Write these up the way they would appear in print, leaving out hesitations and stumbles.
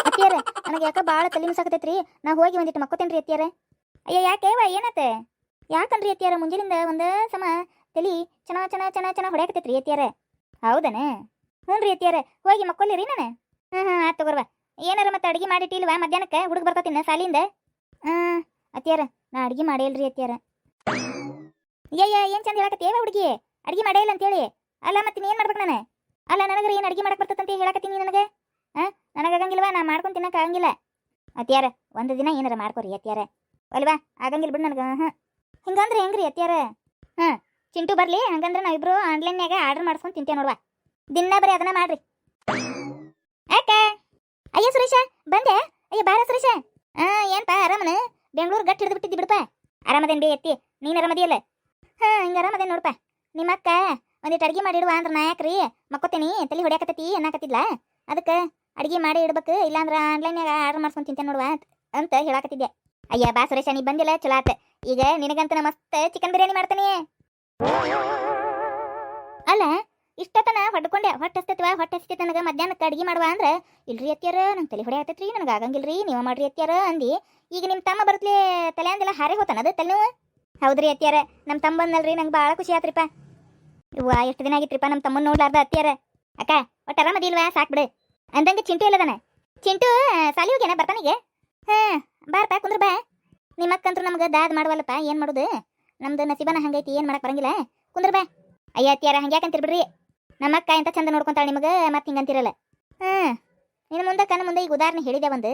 ಅತ್ತಿಯಾರ ನನಗೆ ಯಾಕೆ ಭಾಳ ತಲೆ ನುಸಾಕತೈತ್ರಿ. ನಾ ಹೋಗಿ ಒಂದಿಟ್ಟು ಮಕ್ಕೋತೇನ್ರಿ ಅತ್ತಿಯಾರ. ಅಯ್ಯ ಯಾಕೇವ ಏನಾತ? ಯಾಕನ್ರಿ ಅತ್ತಿಯಾರ ಮುಂಜಾನಿಂದ ಒಂದ ಸಮ ತಲಿ ಚೆನ್ನ ಹೊಡ್ಯಾಕತೈತ್ರಿ ಅತ್ತಿಯಾರ. ಹೌದನ? ಹ್ಞೂ ರೀ ಅತ್ತಿಯಾರ, ಹೋಗಿ ಮಕ್ಕೊಲ್ಲಿರಿ ನಾನು. ಆತ್ ತಗೋರ್ವ. ಏನಾರ ಮತ್ತೆ ಅಡಿಗೆ ಮಾಡಿಟ್ಟಿಲ್ವಾ ಮಧ್ಯಾಹ್ನಕ್ಕೆ? ಹುಡುಗ ಬರ್ತಾತಿನ್ನ ಸಾಲಿಂದ. ಅತ್ತಿಯಾರ ನಾ ಅಡಿಗೆ ಮಾಡೇಲ್ರಿ ಅತ್ತಿಯಾರ. ಅಯ್ಯ ಏನು ಚಂದ ಹೇಳಕತ್ತೇವ ಹುಡುಗಿ, ಅಡಿಗೆ ಮಾಡೇ ಇಲ್ಲ ಅಂತೇಳಿ. ಅಲ್ಲ ಮತ್ತೆ ಏನು ಮಾಡ್ಬೇಕು ನಾನು? ಅಲ್ಲ ನನಗ್ರಿ ಏನು ಅಡಿಗೆ ಮಾಡಕ್ಕೆ ಬರ್ತದಂತ ಹೇಳಕತ್ತೀನಿ ನನಗೆ. ನನಗಾಗಂಗಿಲ್ವಾ? ನಾ ಮಾಡ್ಕೊಂಡು ತಿನ್ನಕ್ಕೆ ಆಗಂಗಿಲ್ಲ ಅತ್ತಿಯಾರ. ಒಂದು ದಿನ ಏನಾರ ಮಾಡ್ಕೊರಿ ಅತ್ತಿಯಾರ. ಅಲ್ವಾ ಆಗಂಗಿಲ್ಲ ಬಿಡು ನನಗೆ. ಹಿಂಗಂದ್ರೆ ಹೆಂಗ್ರಿ ಅತ್ತಿಯಾರ? ಚಿಂಟು ಬರ್ಲಿ ಹಂಗಂದ್ರೆ ನಾವಿಬ್ರು ಆನ್ಲೈನ್ಯಾಗ ಆರ್ಡರ್ ಮಾಡ್ಸ್ಕೊಂಡು ತಿಂತೇವೆ ನೋಡ್ವಾ. ದಿನ ಬರೀ ಅದನ್ನ ಮಾಡ್ರಿ. ಯಾಕ? ಅಯ್ಯ ಸುರೇಶ ಬಂದೆ. ಅಯ್ಯ ಬಾರ ಸುರೇಶ. ಏನ್ಪಾ ಆರಾಮನ? ಬೆಂಗಳೂರು ಗಟ್ಟಿ ಹಿಡಿದು ಬಿಟ್ಟಿದ್ದಿ ಬಿಡಪ್ಪ. ಆರಾಮದೇನು ಬೇ ಎತ್ತಿ, ನೀನು ಆರಾಮದಿಯಲ್ಲ? ಹಿಂಗೆ ಆರಾಮದೇನು ನೋಡಪ್ಪ. ನಿಮ್ಮಕ್ಕ ಒಂದಿಟ್ಟು ಅಡ್ಗೆ ಮಾಡಿ ಇಡುವ ಅಂದ್ರೆ ನಾ ಯಾಕ್ರಿ ಮಕ್ಕೋತೀನಿ ತಲೆ ಹೊಡ್ಯಾಕತ್ತೈತಿ ಅನ್ನಕತ್ತಿದ್ಲ. ಅದಕ್ಕೆ ಅಡ್ಗೆ ಮಾಡಿ ಇಡ್ಬೇಕು, ಇಲ್ಲಾಂದ್ರೆ ಆನ್ಲೈನ್ಯಾಗ ಆರ್ಡರ್ ಮಾಡ್ಸ್ಕೊಂಡು ತಿಂತೇನೆ ನೋಡುವ ಅಂತ ಹೇಳಾಕತ್ತಿದ್ದೆ. ಅಯ್ಯ ಬಾ ಸುರೇಶ, ನೀ ಬಂದಿಲ್ಲ ಚಲೋ ಆತ. ಈಗ ನಿನಗಂತ ಮಸ್ತ್ ಚಿಕನ್ ಬಿರಿಯಾನಿ ಮಾಡ್ತೀನಿ. ಅಲ್ಲ ಇಷ್ಟತನ ಹೊಡ್ಕೊಂಡೆ ಹೊಟ್ಟೆ ಹಸ್ತೈತಿ ನನಗೆ ಮಧ್ಯಾಹ್ನಕ್ಕೆ ಅಡ್ಗೆ ಮಾಡುವ ಅಂದ್ರೆ ಇಲ್ರಿ ಅತ್ತಿಯಾರ ನಂಗೆ ತಲೆ ಹೊಡ್ಯಾಕತ್ತೈತ್ರಿ, ನನಗೆ ಆಗಂಗಿಲ್ರಿ, ನೀವು ಮಾಡ್ರಿ ಅತ್ತಿಯಾರ ಅಂದು. ಈಗ ನಿಮ್ಮ ತಮ್ಮ ಬರ್ತಲೇ ತಲೆ ಅಂದೆಲ್ಲ ಹಾರೇ ಹೋತಾನದು ತಲೆನೋವು. ಹೌದ್ರಿ ಅತ್ತಿಯಾರ, ನಮ್ಮ ತಮ್ಮ ಬಂದಲ್ರಿ ನಂಗೆ ಭಾಳ ಖುಷಿ ಆತ್ರಿಪ್ಪ. ಇವ್ವ ಎಷ್ಟು ದಿನ ಆಗಿತ್ರಿಪ್ಪ ನಮ್ಮ ತಮ್ಮನ ನೋಡ್ಲಾರ್ದ ಅತ್ತಿಯಾರ. ಅಕ್ಕ ಒಟ್ಟು ಆರಾಮದಿಲ್ವಾ? ಸಾಕು ಬಿಡು. ಅಂದಂಗೆ ಚಿಂಟು ಎಲ್ಲದಾನ? ಚಿಂಟು ಸಾಲಿ ಹೋಗ್ಯಾನ, ಬರ್ತಾನೀಗ. ಬಾರಪ್ಪ ಕುಂದ್ರ ಬಾ. ನಿಮ್ಮಕ್ಕಂತೂ ನಮ್ಗೆ ದಾದ್ ಮಾಡುವಲ್ಲಪ್ಪ, ಏನು ಮಾಡೋದು? ನಮ್ದು ನಸೀಬನ ಹಂಗೈತಿ, ಏನು ಮಾಡಕ್ಕೆ ಬರಂಗಿಲ್ಲ. ಕುಂದ್ರ ಬಾ. ಅಯ್ಯ ಅತ್ತಿಯಾರ ಹಂಗ್ಯಾಕಂತೀರಿ ಬಿಡ್ರಿ, ನಮ್ಮಕ್ಕ ಎಂತ ಚಂದ ನೋಡ್ಕೊಂತಾಳೆ ನಿಮಗೆ, ಮತ್ತೆ ಹಿಂಗಂತಿರಲ್ಲ. ನಿನ್ನ ಮುಂದೆ ಈಗ ಉದಾಹರಣೆ ಹೇಳಿದೆ ಒಂದು,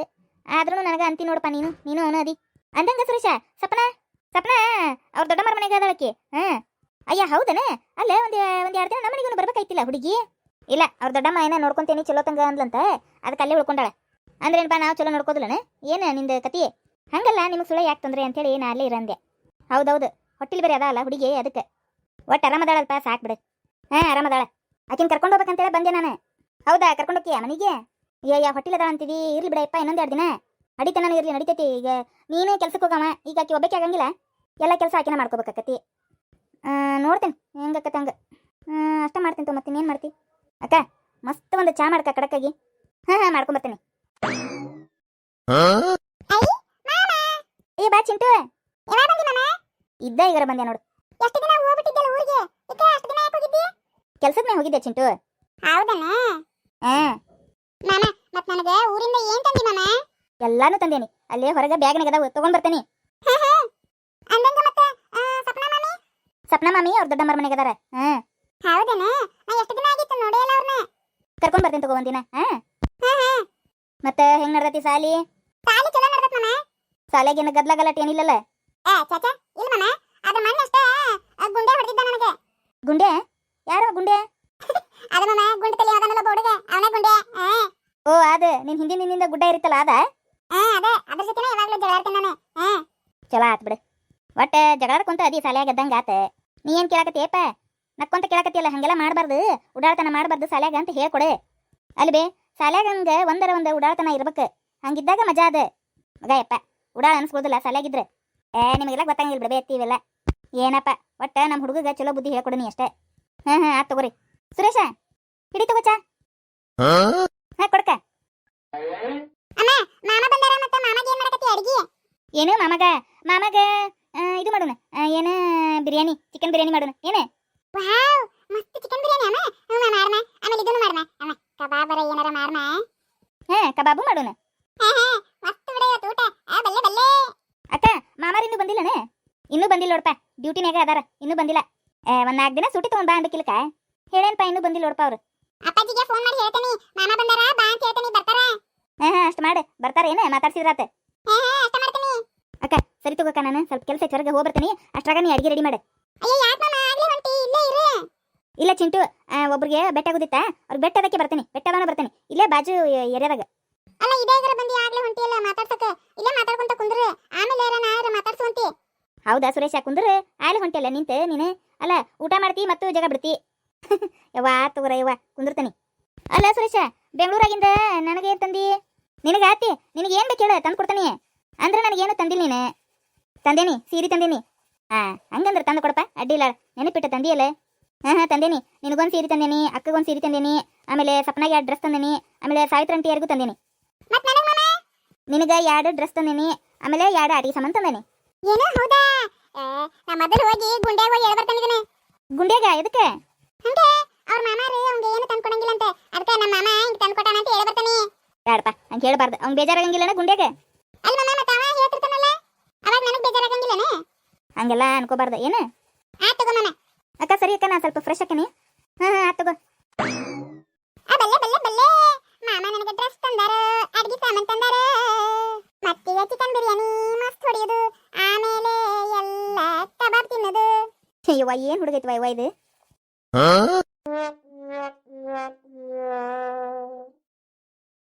ಆದ್ರೂ ನನಗೆ ಅಂತಿ ನೋಡಪ್ಪ ನೀನು ಅವನು ಅದಿ. ಅಂದಂಗ ಸುರೇಶ ಸಪ್ನ ಅವ್ರ ದೊಡ್ಡಮ್ಮರ ಮನೆಗೆ ಅದಳಕ್ಕೆ. ಅಯ್ಯ ಹೌದನ? ಅಲ್ಲ ಒಂದು 2 ದಿನ ನಮ್ಮ ಮನೆಗೂ ಬರ್ಬೇಕಾಯ್ತಿಲ್ಲ ಹುಡುಗಿ. ಇಲ್ಲ ಅವ್ರ ದೊಡ್ಡಮ್ಮ ಏನೋ ನೋಡ್ಕೊಂತೇನಿ ಚಲೋ ತಂಗ ಅಂದ್ಲಂತ, ಅದಕ್ಕೆ ಅಲ್ಲೇ ಉಳ್ಕೊಂಡಾಳ. ಅಂದ್ರೇನಪ್ಪ ನಾವು ಚಲೋ ನೋಡ್ಕೋದಿಲ್ಲನ? ಏನು ನಿಂದ ಕತಿ? ಹಂಗಲ್ಲ, ನಿಮಗೆ ಸುಳ್ಳು ಯಾಕೆ ತೊಂದರೆ ಅಂತೇಳಿ ನಾ ಅಲ್ಲೇ ಇರಂದೆ. ಹೌದೌದು, ಹೊಟ್ಟಿಲ್ ಬೇರೆ ಅದ ಅಲ್ಲ ಹುಡುಗಿ, ಅದಕ್ಕೆ. ಒಟ್ಟು ಆರಾಮದಾಳಲ್ಪ, ಸಾಕು ಬಿಡು. ಆರಾಮದಾಳ. ಆಕಿನ ಕರ್ಕೊಂಡು ಹೋಗ್ಬೇಕಂತೇಳಿ ಬಂದೆ ನಾನು. ಹೌದಾ, ಕರ್ಕೊಂಡೋಕ್ಕಿಯ ಮನೆಗೆ? ಅಯ್ಯ ಹೊಟ್ಟಿಲದಾಳ ಅಂತೀವಿ, ಇರ್ಲಿ ಬಿಡಪ್ಪ, ಇನ್ನೊಂದು 2 ದಿನ ಅಡಿತನ ಇರ್ಲಿ, ನಡಿತೈತಿ. ಈಗ ನೀನು ಕೆಲ್ಸಕ್ಕೆ ಹೋಗಮ್ಮ, ಈಗ ಆಕಿ ಒಬ್ಬಕ್ಕೆ ಆಗಂಗಿಲ್ಲ, ಎಲ್ಲ ಕೆಲಸ ಆಕಿನ ಮಾಡ್ಕೋಬೇಕತಿ. ನೋಡ್ತೇನೆ ಹೆಂಗಕ್ಕತ್ತ ಹಂಗೆ. ಅಷ್ಟ ಮಾಡ್ತೀನಿ ಮತ್ತೆ ಇನ್ನೇನು ಮಾಡ್ತಿ? ಅಕ್ಕ ಮಸ್ತ್ ಒಂದು ಚಾ ಮಾಡ್ಕ ಕಡಕ್ಕಾಗಿ. ಮಾಡ್ಕೊಂಬರ್ತೀನಿ. ಏ ಬಾ ಚಿಂಟು. ಇದ್ದ ಈಗಾರ ಬಂದೆ ನೋಡು. ಎಷ್ಟು ದಿನ ಹೋಗ್ಬಿಟ್ಟಿದ್ದಲ್ಲ ಊರಿಗೆ? ಎಷ್ಟು ದಿನ ಯಾಕೆ ಹೋಗಿದ್ದಿ? ಕೆಲ್ಸದ ಮೇಲೆ ಹೋಗಿದ್ದೆ ಚಿಂಟು. ಹೌದನ? ಮಾಮ ಮತ್ ನನಗೆ ಊರಿಂದ ಏನ್ ತಂದಿ ಮಾಮ? ಎಲ್ಲಾನು ತಂದೇನಿ, ಅಲ್ಲೇ ಹೊರಗೆ ಬ್ಯಾಗ್ನಾಗ ಅದಾವ, ತಗೊಂಡ್ ಬರ್ತೇನೆ. ಅಂದಂಗ ಮತ್ತೆ ಸಪ್ನಾ ಮಾಮಿ ಅವ್ರ ದೊಡ್ಡಮ್ಮರ ಮನೆಗೆ ಅದಾರ. ಹೌದನ? ನಾ ಎಷ್ಟು ದಿನ ಆಗಿತ್ತು ನೋಡಿ ಅಲ್ಲ ಅವ್ರನ್ನ. ಕರ್ಕೊಂಡ್ ಬರ್ತೇನೆ ತಗೋ ಒಂದಿನ. ಮತ್ತೆ ಹೆಂಗ್ ನಡ್ದತಿ ಸಾಲಿ? ಸಾಲಿ ಚಲೋ ನಡ್ದತ್ ಮಾಮ. ಸಾಲಿಯಾಗ ಏನು ಗದ್ಲ ಗಲಾಟೆ ಏನಿಲ್ಲಲ್ಲ? ಚಾಚಾ ಇಲ್ಲ ಮಾಮ, ಅದ್ರ ಮಣ್ಣಷ್ಟೇ ಗುಂಡೆ ಹೊಡೆದಿದ್ದ ನನಗೆ. ಗುಂಡೆ? ಯಾರೋ ಗುಂಡೆ? ಅದ ಮಾಮ, ಗುಂಡೆ ತಲೆ ಅದನ್ನಲ್ಲ ಬೋರ್ಡ್ಗೆ, ಅವನೇ ಗುಂಡೆ. ಓ ಅದ ನಿನ್ ಹಿಂದಿನಿಂದ ಗುಡ್ಡ ಇರುತ್ತಲ್ಲ ಅದ? ಅದೇ, ಅದ್ರ ಜೊತೆನೇ ಯಾವಾಗ್ಲೂ ಜಗಳಾಡ್ತೇನೆ ನಾನು. ಚಲೋ ಆತ್ ಬಿಡು. ಒಟ್ಟು ಜಗಳಾಡ್ಕೊಂತ ಅದಿ ಸಾಲಿಯಾಗ ಎದ್ದಂಗ ಆತ. ನೀ ಏನ್ ಕೇಳಾಕತ್ತಿಯಪ್ಪ? ನಕ್ಕೊಂತ ಕೇಳಾಕತ್ತಿಯಲ್ಲ, ಹಂಗೆಲ್ಲ ಮಾಡಬಾರ್ದು, ಉಡಾಳ್ತನ ಮಾಡಬಾರ್ದು ಸಾಲ್ಯಾಗ ಅಂತ ಹೇಳ್ಕೊಡೆ. ಅಲ್ಲಿ ಬೇ ಸಾಲ್ಯಾಗ ಹಂಗ ಒಂದರ ಉಡಾಳ್ತನ ಇರ್ಬೇಕು, ಹಂಗಿದ್ದಾಗ ಮಜಾ ಅದ. ಮಗ ಯಪ್ಪ ಉಡಾಳ ಅನ್ಸ್ಬೋದಿಲ್ಲ ಸಾಲ್ಯಾಗಿದ್ರೆ. ನಿಮಗೆಲ್ಲ ಗೊತ್ತಾಗಿಲ್ಲ ಬಿಡಬೇ ಎತ್ತಿವೆಲ್ಲ. ಏನಪ್ಪ ಒಟ್ಟ ನಮ್ಮ ಹುಡುಗಗ ಚಲೋ ಬುದ್ಧಿ ಹೇಳ್ಕೊಡು ನೀ ಅಷ್ಟೇ. ಆತ್ ತಗೋರಿ. ಸುರೇಶ ಹಿಡಿ ತಗೋ ಚಾ. ಕೊಡ್ಕ. ಏನು ಮಾಮಗ ಇದು ಮಾಡೋಣ, ಏನು ಬಿರಿಯಾನಿ, ಚಿಕನ್ ಬಿರಿಯಾನಿ ಮಾಡೋಣ. ಏನು ಮಸ್ತ್ ಚಿಕನ್ ಬಿರಿಯಾನಿ ಮಾಡೋಣ. ಆಮೇಲೆ ಇದನ್ನು ಮಾಡೋಣ, ಕಬಾಬರ ಏನಾರ ಮಾಡೋಣ. ಕಬಾಬು ಮಾಡೋಣ. ಅಕ್ಕ ಮಾಮಾರ ಇನ್ನೂ ಬಂದಿಲ್ಲನ? ಇನ್ನೂ ಬಂದಿಲ್ಲ ನೋಡಪ್ಪ, ಡ್ಯೂಟಿನಾಗ ಅದಾರ, ಇನ್ನೂ ಬಂದಿಲ್ಲ. ಒಂದ್ 4 ದಿನ ಸೂಟಿ ತಗೊಂಡ್ ಬಾ ಅಂದಕ್ಕಿಲ್ಕ ಹೇಳೇನಪ್ಪ, ಇನ್ನೂ ಬಂದಿಲ್ಲ ನೋಡಪ್ಪ ಅವ್ರು. ಅಪ್ಪಾಜಿಗೆ ಫೋನ್ ಮಾಡಿ ಹೇಳ್ತೀನಿ, ಮಾಮ ಬಂದಾರ ಬಾ ಅಂತ ಹೇಳ್ತೀನಿ, ಬರ್ತಾರ. ಅಷ್ಟು ಮಾಡು, ಬರ್ತಾರ ಏನ ಮಾತಾಡ್ಸಿದ್ರಾತ. ಅಕ್ಕ ಸರಿ ತಗೋಕ, ನಾನು ಸ್ವಲ್ಪ ಕೆಲಸ ಹೊರಗೆ ಹೋಗ್ಬರ್ತೀನಿ, ಅಷ್ಟ್ರಾಗ ನೀ ಅಡಿಗೆ ರೆಡಿ ಮಾಡು. ಇಲ್ಲ ಚಿಂಟು, ಒಬ್ರಿಗೆ ಬೆಟ್ಟ ಆಗುದಿತ್ತಾ, ಅವ್ರಿಗೆ ಬೆಟ್ಟದಕ್ಕೆ ಬರ್ತೀನಿ, ಬೆಟ್ಟದವನ ಬರ್ತೀನಿ, ಇಲ್ಲೇ ಬಾಜು ಏರಿಯಾದಾಗ. ಅಲ್ಲ ಇದೇಗರ ಬಂದಿ ಆಗ್ಲೇ ಹೊಂಟಿಯಲ್ಲ ಮಾತಾಡ್ಸಕ, ಇಲ್ಲೇ ಮಾತಾಡ್ಕೊಂತ ಕುಂದ್ರೆ ಆಮೇಲೆ ನಾರ ಮಾತಾಡ್ಸುವಂತಿ. ಹೌದಾ ಸುರೇಶ, ಕುಂದ್ರೆ ಆಲೆ ಹೊಂಟಿಯಲ್ಲ ನಿಂತೆ ನೀನು. ಅಲ್ಲ ಊಟ ಮಾಡ್ತಿ ಮತ್ತು ಜಗ ಬಿಡ್ತಿ. ಯವ್ವ ತಗೋರ ಯವ್ವ ಕುಂದಿರ್ತೀನಿ. ಅಲ್ಲ ಸುರೇಶ, ಬೆಂಗಳೂರಾಗಿಂದ ನನಗೆ ಏನು ತಂದಿ? ನಿನಗೆ ಆತಿ, ನಿನಗೆ ಏನು ಬೇಕು ಹೇಳು, ತಂದು ಕೊಡ್ತೀನಿ. ಅಂದ್ರೆ ನನಗೇನು ತಂದಿಲ್ಲ ನೀನು. ತಂದೇನಿ, ಸೀರೆ ತಂದೇನಿ. ಹಂಗಂದ್ರೆ ತಂದು ಕೊಡಪ್ಪ, ಅಡ್ಡಿಲ್ಲ, ನೆನಪಿಟ್ಟು ತಂದಿಯಲ್ಲ. ತಂದೇನಿ, ನಿನಗೊಂದು ಸೀರೆ ತಂದೇನಿ, ಅಕ್ಕಗೊಂದು ಸೀರೆ ತಂದೇನಿ, ಆಮೇಲೆ ಸಪ್ನಾಗೆ ಡ್ರೆಸ್ ತಂದೇನಿ, ಆಮೇಲೆ ಸಾವಿತ್ರಂಟಿಯರಿಗೂ ತಂದೇನಿ. ಮತ್ ನನಗ್ ಮಾಮ ನಿನಗ 2 ಡ್ರೆಸ್ ತಂದೇನಿ, ಆಮೇಲೆ 2 ಆಟಿಕೆ ಸಾಮಾನು ತಂದೇನಿ. ಏನು ಹೌದಾ? ನಾ ಮೊದಲು ಹೋಗಿ ಗುಂಡ್ಯಾಗ ಹೋಗಿ ಹೇಳಿ ಬರ್ತಾನಿದ್ದೀನಿ. ಗುಂಡ್ಯಾಗ ಎದಕ್ಕೆ? ಹಂಗೆ ಅವ್ರ ಮಾಮಾರು ಅವ್ನಿಗೆ ಏನು ತಂದ್ಕೊಡಂಗಿಲ್ಲ ಅಂತೆ, ಅದಕ್ಕೆ ನಮ್ಮ ಮಾಮ ಹಿಂಗ್ ತಂದ್ಕೊಟ್ಟಾನ ಅಂತ ಹೇಳಿ ಬರ್ತಾನಿ. ಬೇಡಪ್ಪ ಹಂಗೆ ಹೇಳ್ಬಾರ್ದು, ಅವ್ನು ಬೇಜಾರಾಗಂಗಿಲ್ಲನ ಗುಂಡ್ಯಾಗ. ಅಲ್ಲ ಮಾಮ ಮತ್ತೆ ಅವ ಹೇಳ್ತಿರ್ತಾನಲ್ಲ, ಅವಾಗ ನನಗ್ ಬೇಜಾರಾಗಂಗಿಲ್ಲನೆ? ಹಂಗೆಲ್ಲ ಅನ್ಕೋಬಾರ್ದು ಏನು. ಆತ್ ತಗೋ ಮಾಮ. ಅಕ್ಕ ಸರಿ ಅಕ್ಕ, ನಾ ಸ್ವಲ್ಪ ಫ್ರೆಶ್ ಆಕೇನಿ. ಆತ್ ತಗೋ. ಬಲ್ಲೆ ಬಲ್ಲೆ ಬಲ್ಲೆ ಮಾಮ ನನಗೆ ಡ್ರೆಸ್ ತಂದಾರ, ಅಡ್ಗೆ ಸಾಮಾನ್ ತಂದಾರ, ಮತ್ತೀಗ ಚಿಕನ್ ಬಿರಿಯಾನಿ ಮಸ್ತ್ ಹೊಡಿಯೋದು, ಆಮೇಲೆ ಎಲ್ಲ ಕಬಾಬ್ ತಿನ್ನೋದು. ಅಯ್ಯವ್ವ ಏನು ಹುಡುಗೈತವ ಇವ ಇದು.